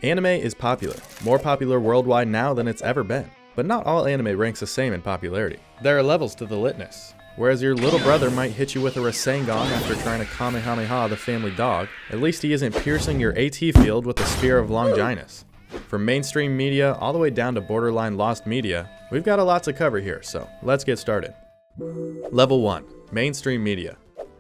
Anime is popular, more popular worldwide now than it's ever been. But not all anime ranks the same in popularity. There are levels to the litness. Whereas your little brother might hit you with a Rasengan after trying to Kamehameha the family dog, at least he isn't piercing your AT field with a spear of Longinus. From mainstream media all the way down to borderline lost media, we've got a lot to cover here, so let's get started. Level 1. Mainstream media.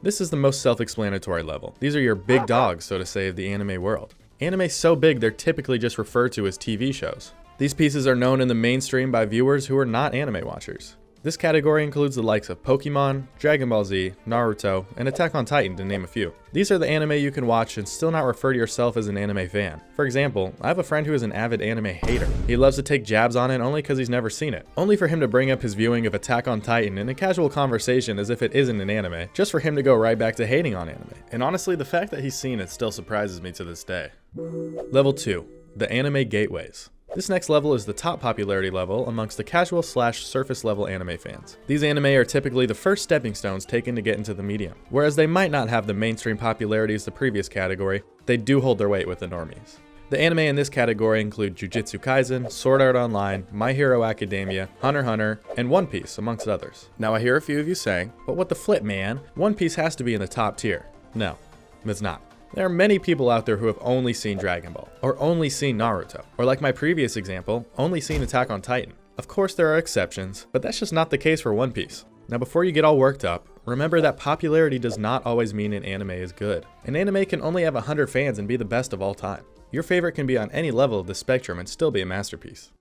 This is the most self-explanatory level. These are your big dogs, so to say, of the anime world. Anime's so big they're typically just referred to as TV shows. These pieces are known in the mainstream by viewers who are not anime watchers. This category includes the likes of Pokemon, Dragon Ball Z, Naruto, and Attack on Titan, to name a few. These are the anime you can watch and still not refer to yourself as an anime fan. For example, I have a friend who is an avid anime hater. He loves to take jabs on it only because he's never seen it. Only for him to bring up his viewing of Attack on Titan in a casual conversation as if it isn't an anime, just for him to go right back to hating on anime. And honestly, the fact that he's seen it still surprises me to this day. Level 2. The Anime Gateways. This next level is the top popularity level amongst the casual / surface level anime fans. These anime are typically the first stepping stones taken to get into the medium. Whereas they might not have the mainstream popularity as the previous category, they do hold their weight with the normies. The anime in this category include Jujutsu Kaisen, Sword Art Online, My Hero Academia, Hunter x Hunter, and One Piece, amongst others. Now I hear a few of you saying, but what the flip, man? One Piece has to be in the top tier. No, it's not. There are many people out there who have only seen Dragon Ball, or only seen Naruto, or like my previous example, only seen Attack on Titan. Of course there are exceptions, but that's just not the case for One Piece. Now before you get all worked up, remember that popularity does not always mean an anime is good. An anime can only have 100 fans and be the best of all time. Your favorite can be on any level of the spectrum and still be a masterpiece.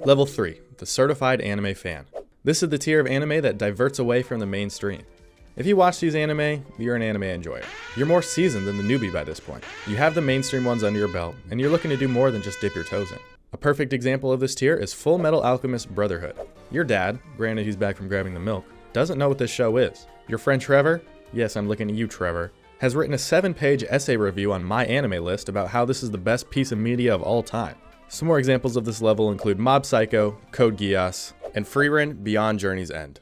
Level 3, the Certified Anime Fan. This is the tier of anime that diverts away from the mainstream. If you watch these anime, you're an anime enjoyer. You're more seasoned than the newbie by this point. You have the mainstream ones under your belt, and you're looking to do more than just dip your toes in. A perfect example of this tier is Full Metal Alchemist Brotherhood. Your dad, granted he's back from grabbing the milk, doesn't know what this show is. Your friend Trevor, yes, I'm looking at you Trevor, has written a 7-page essay review on My Anime List about how this is the best piece of media of all time. Some more examples of this level include Mob Psycho, Code Geass, and Frieren Beyond Journey's End.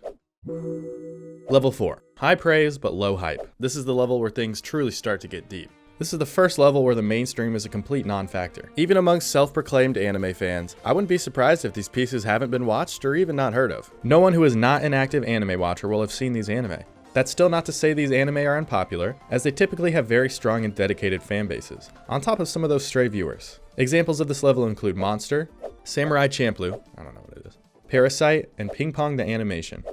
Level 4. High praise but low hype. This is the level where things truly start to get deep. This is the first level where the mainstream is a complete non-factor. Even amongst self-proclaimed anime fans, I wouldn't be surprised if these pieces haven't been watched or even not heard of. No one who is not an active anime watcher will have seen these anime. That's still not to say these anime are unpopular, as they typically have very strong and dedicated fan bases, on top of some of those stray viewers. Examples of this level include Monster, Samurai Champloo, I don't know what it is, Parasyte, and Ping Pong the Animation.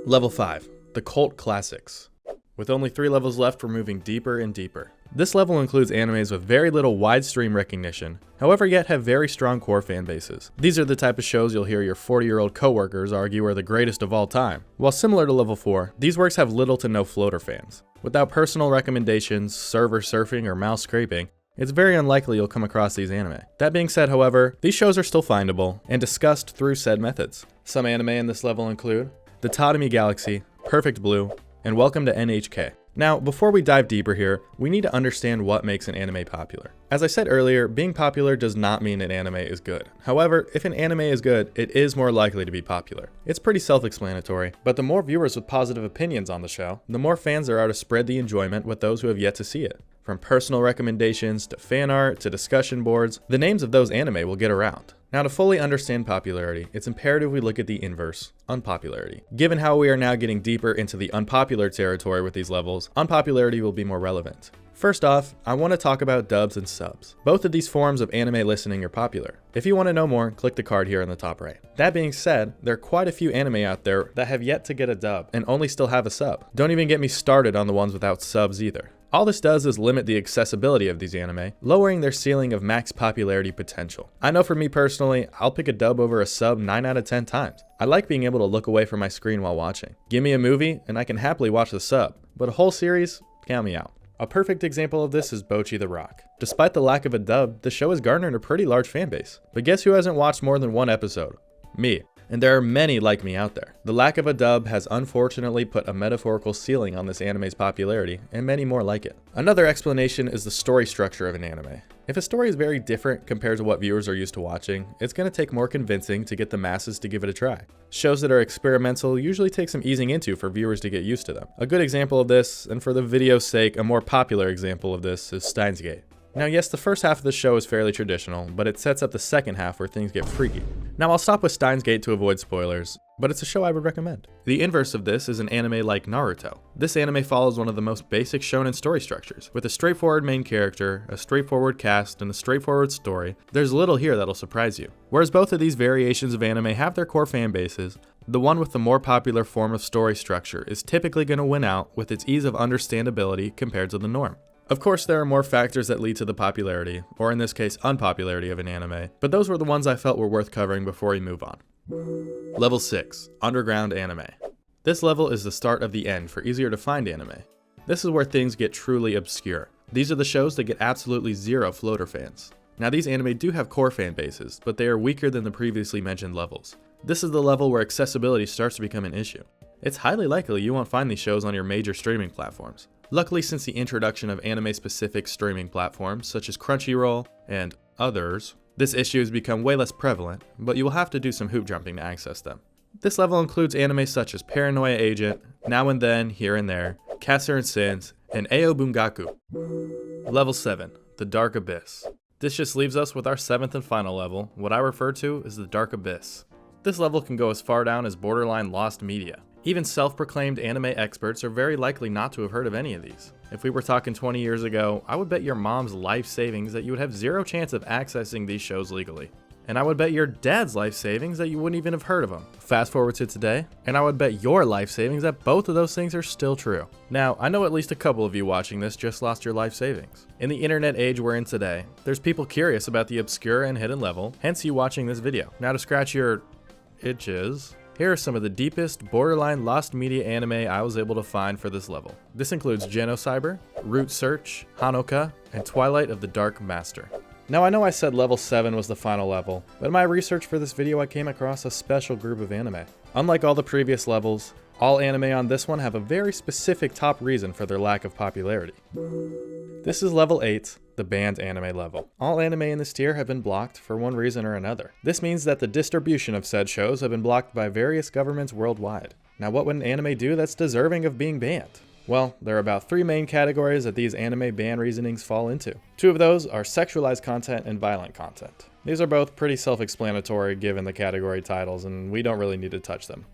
Level 5. The Cult Classics. With only 3 levels left, we're moving deeper and deeper. This level includes animes with very little widestream recognition, however yet have very strong core fan bases. These are the type of shows you'll hear your 40-year-old coworkers argue are the greatest of all time. While similar to level 4, these works have little to no floater fans. Without personal recommendations, server surfing, or mouse scraping, it's very unlikely you'll come across these anime. That being said, however, these shows are still findable and discussed through said methods. Some anime in this level include the Tadami Galaxy, Perfect Blue, and Welcome to NHK. Now, before we dive deeper here, we need to understand what makes an anime popular. As I said earlier, being popular does not mean an anime is good. However, if an anime is good, it is more likely to be popular. It's pretty self-explanatory, but the more viewers with positive opinions on the show, the more fans there are to spread the enjoyment with those who have yet to see it. From personal recommendations to fan art to discussion boards, the names of those anime will get around. Now, to fully understand popularity, it's imperative we look at the inverse, unpopularity. Given how we are now getting deeper into the unpopular territory with these levels, unpopularity will be more relevant. First off, I want to talk about dubs and subs. Both of these forms of anime listening are popular. If you want to know more, click the card here in the top right. That being said, there are quite a few anime out there that have yet to get a dub and only still have a sub. Don't even get me started on the ones without subs either. All this does is limit the accessibility of these anime, lowering their ceiling of max popularity potential. I know for me personally, I'll pick a dub over a sub 9 out of 10 times. I like being able to look away from my screen while watching. Give me a movie, and I can happily watch the sub, but a whole series, count me out. A perfect example of this is Bocchi the Rock. Despite the lack of a dub, the show has garnered a pretty large fan base. But guess who hasn't watched more than one episode? Me. And there are many like me out there. The lack of a dub has unfortunately put a metaphorical ceiling on this anime's popularity, and many more like it. Another explanation is the story structure of an anime. If a story is very different compared to what viewers are used to watching, it's going to take more convincing to get the masses to give it a try. Shows that are experimental usually take some easing into for viewers to get used to them. A good example of this, and for the video's sake, a more popular example of this, is Steins Gate. Now yes, the first half of the show is fairly traditional, but it sets up the second half where things get freaky. Now I'll stop with Steins Gate to avoid spoilers, but it's a show I would recommend. The inverse of this is an anime like Naruto. This anime follows one of the most basic shonen story structures. With a straightforward main character, a straightforward cast, and a straightforward story, there's little here that'll surprise you. Whereas both of these variations of anime have their core fan bases, the one with the more popular form of story structure is typically going to win out with its ease of understandability compared to the norm. Of course, there are more factors that lead to the popularity, or in this case, unpopularity of an anime, but those were the ones I felt were worth covering before we move on. Level 6, Underground Anime. This level is the start of the end for easier to find anime. This is where things get truly obscure. These are the shows that get absolutely zero floater fans. Now these anime do have core fan bases, but they are weaker than the previously mentioned levels. This is the level where accessibility starts to become an issue. It's highly likely you won't find these shows on your major streaming platforms. Luckily, since the introduction of anime-specific streaming platforms such as Crunchyroll and others, this issue has become way less prevalent, but you will have to do some hoop jumping to access them. This level includes anime such as Paranoia Agent, Now and Then, Here and There, Casser and Sins, and Ao Bungaku. Level 7, The Dark Abyss. This just leaves us with our 7th and final level, what I refer to as the Dark Abyss. This level can go as far down as borderline lost media. Even self-proclaimed anime experts are very likely not to have heard of any of these. If we were talking 20 years ago, I would bet your mom's life savings that you would have zero chance of accessing these shows legally. And I would bet your dad's life savings that you wouldn't even have heard of them. Fast forward to today, and I would bet your life savings that both of those things are still true. Now, I know at least a couple of you watching this just lost your life savings. In the internet age we're in today, there's people curious about the obscure and hidden level, hence you watching this video. Now to scratch your itches, here are some of the deepest, borderline lost media anime I was able to find for this level. This includes Genocyber, Root Search, Hanoka, and Twilight of the Dark Master. Now I know I said level 7 was the final level, but in my research for this video I came across a special group of anime. Unlike all the previous levels, all anime on this one have a very specific top reason for their lack of popularity. This is level 8, the banned anime level. All anime in this tier have been blocked for one reason or another. This means that the distribution of said shows have been blocked by various governments worldwide. Now what would an anime do that's deserving of being banned? Well, there are about 3 main categories that these anime ban reasonings fall into. 2 of those are sexualized content and violent content. These are both pretty self-explanatory given the category titles, and we don't really need to touch them.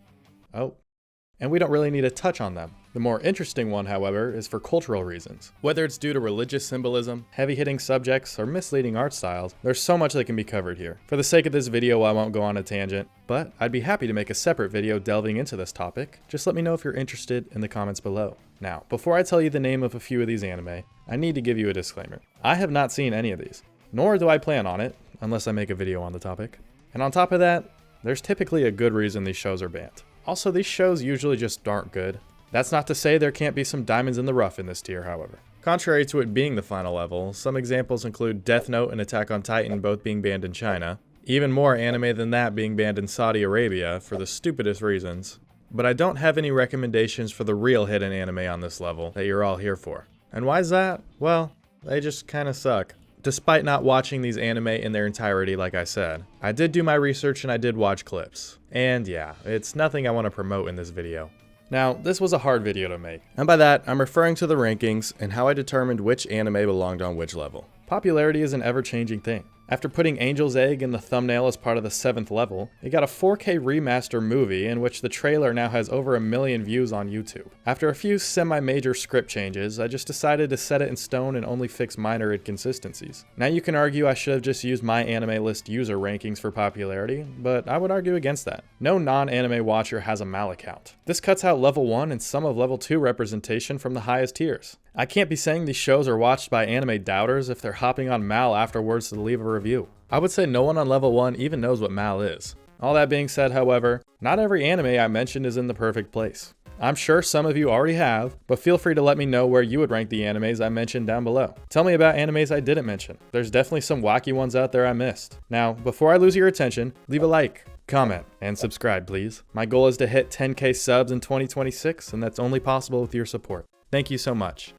And we don't really need to touch on them. The more interesting one, however, is for cultural reasons. Whether it's due to religious symbolism, heavy-hitting subjects, or misleading art styles, there's so much that can be covered here. For the sake of this video, I won't go on a tangent, but I'd be happy to make a separate video delving into this topic. Just let me know if you're interested in the comments below. Now, before I tell you the name of a few of these anime, I need to give you a disclaimer. I have not seen any of these, nor do I plan on it, unless I make a video on the topic. And on top of that, there's typically a good reason these shows are banned. Also, these shows usually just aren't good. That's not to say there can't be some diamonds in the rough in this tier, however. Contrary to it being the final level, some examples include Death Note and Attack on Titan both being banned in China, even more anime than that being banned in Saudi Arabia for the stupidest reasons. But I don't have any recommendations for the real hidden anime on this level that you're all here for. And why is that? Well, they just kinda suck. Despite not watching these anime in their entirety like I said, I did do my research and I did watch clips. And yeah, it's nothing I want to promote in this video. Now, this was a hard video to make, and by that, I'm referring to the rankings and how I determined which anime belonged on which level. Popularity is an ever-changing thing. After putting Angel's Egg in the thumbnail as part of the 7th level, it got a 4K remaster movie in which the trailer now has over 1 million views on YouTube. After a few semi-major script changes, I just decided to set it in stone and only fix minor inconsistencies. Now you can argue I should have just used my anime list user rankings for popularity, but I would argue against that. No non-anime watcher has a Mal account. This cuts out level 1 and some of level 2 representation from the highest tiers. I can't be saying these shows are watched by anime doubters if they're hopping on Mal afterwards to leave a review. I would say no one on level 1 even knows what Mal is. All that being said, however, not every anime I mentioned is in the perfect place. I'm sure some of you already have, but feel free to let me know where you would rank the animes I mentioned down below. Tell me about animes I didn't mention. There's definitely some wacky ones out there I missed. Now, before I lose your attention, leave a like, comment, and subscribe please. My goal is to hit 10K subs in 2026, and that's only possible with your support. Thank you so much.